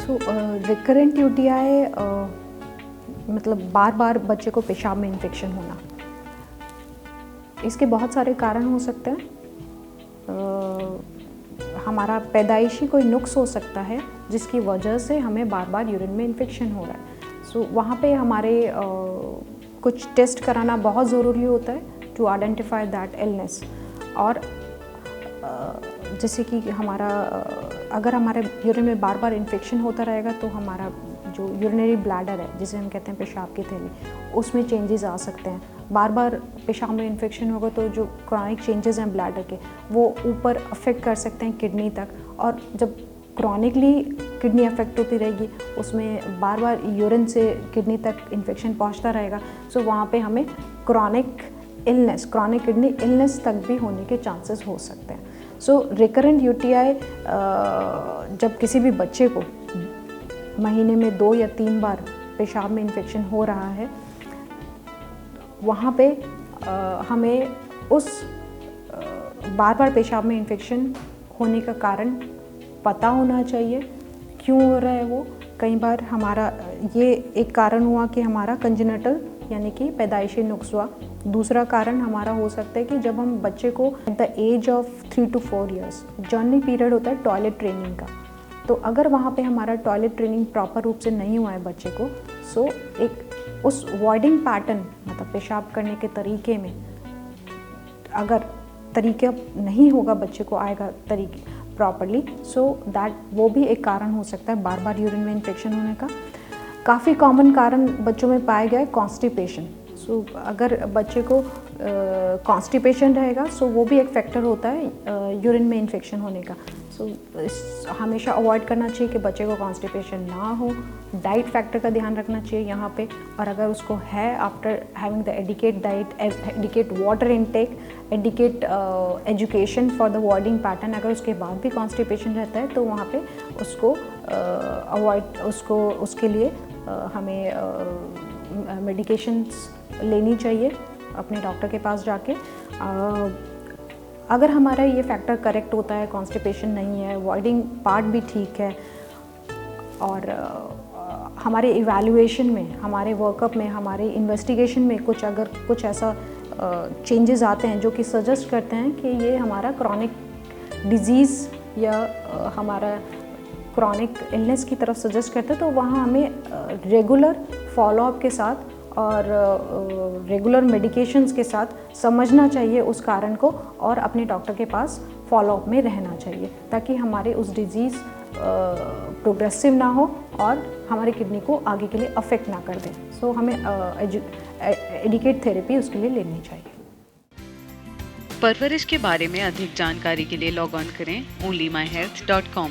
सो recurrent UTI मतलब बार बार बच्चे को पेशाब में इन्फेक्शन होना, इसके बहुत सारे कारण हो सकते हैं। हमारा पैदाइशी कोई नुक्स हो सकता है जिसकी वजह से हमें बार बार यूरिन में इन्फेक्शन हो रहा है। सो वहाँ पे हमारे कुछ टेस्ट कराना बहुत ज़रूरी होता है टू आइडेंटिफाई दैट इलनेस। और जैसे कि हमारा अगर हमारे यूरिन में बार बार इन्फेक्शन होता रहेगा तो हमारा जो यूरिनरी ब्लैडर है, जिसे हम कहते हैं पेशाब की थैली, उसमें चेंजेस आ सकते हैं। बार बार पेशाब में इन्फेक्शन होगा तो जो क्रॉनिक चेंजेस हैं ब्लैडर के, वो ऊपर अफेक्ट कर सकते हैं किडनी तक। और जब क्रॉनिकली किडनी अफेक्ट होती रहेगी, उसमें बार बार यूरिन से किडनी तक इन्फेक्शन पहुंचता रहेगा, सो वहाँ पे हमें क्रॉनिक किडनी इलनेस तक भी होने के चांसेस हो सकते हैं। सो रिकरेंट यूटीआई जब किसी भी बच्चे को महीने में 2 या 3 बार पेशाब में इन्फेक्शन हो रहा है, वहाँ पे हमें उस बार बार पेशाब में इन्फेक्शन होने का कारण पता होना चाहिए, क्यों हो रहा है वो। कई बार हमारा ये एक कारण हुआ कि हमारा कंजेनिटल यानी कि पैदाइशी नुक्स हुआ। दूसरा कारण हमारा हो सकता है कि जब हम बच्चे को at the age of 3 to 4 years journey period होता है टॉयलेट ट्रेनिंग का, तो अगर वहाँ पे हमारा टॉयलेट ट्रेनिंग प्रॉपर रूप से नहीं हुआ है बच्चे को, सो एक उस वॉइडिंग पैटर्न मतलब पेशाब करने के तरीके में अगर तरीका नहीं होगा, बच्चे को आएगा तरीके प्रॉपरली, सो दैट वो भी एक कारण हो सकता है बार बार यूरिन में इन्फेक्शन होने का। काफ़ी कॉमन कारण बच्चों में पाया गया है कॉन्स्टिपेशन। सो अगर बच्चे को कॉन्स्टिपेशन रहेगा, सो वो भी एक फैक्टर होता है यूरिन में इन्फेक्शन होने का। सो हमेशा अवॉइड करना चाहिए कि बच्चे को कॉन्स्टिपेशन ना हो। डाइट फैक्टर का ध्यान रखना चाहिए यहाँ पे, और अगर उसको है after having the adequate diet, adequate water intake, adequate education for the voiding pattern, अगर उसके बाद भी कॉन्स्टिपेशन रहता है तो वहाँ पे उसको उसके लिए हमें मेडिकेशंस लेनी चाहिए अपने डॉक्टर के पास जाके। अगर हमारा ये फैक्टर करेक्ट होता है, कॉन्स्टिपेशन नहीं है, वॉइडिंग पार्ट भी ठीक है, और हमारे इवैल्यूएशन में, हमारे वर्कअप में, हमारे इन्वेस्टिगेशन में अगर कुछ ऐसा चेंजेस आते हैं जो कि सजेस्ट करते हैं कि ये हमारा क्रॉनिक डिजीज़ या हमारा क्रॉनिक इलनेस की तरफ सजेस्ट करते हैं, तो वहाँ हमें रेगुलर फॉलोअप के साथ और रेगुलर मेडिकेशंस के साथ समझना चाहिए उस कारण को, और अपने डॉक्टर के पास फॉलोअप में रहना चाहिए, ताकि हमारे उस डिजीज़ प्रोग्रेसिव ना हो और हमारी किडनी को आगे के लिए अफेक्ट ना कर दे। सो हमें एडिकेट थेरेपी उसके लिए लेनी चाहिए। परवरिश के बारे में अधिक जानकारी के लिए लॉग ऑन करें onlymyhealth.com।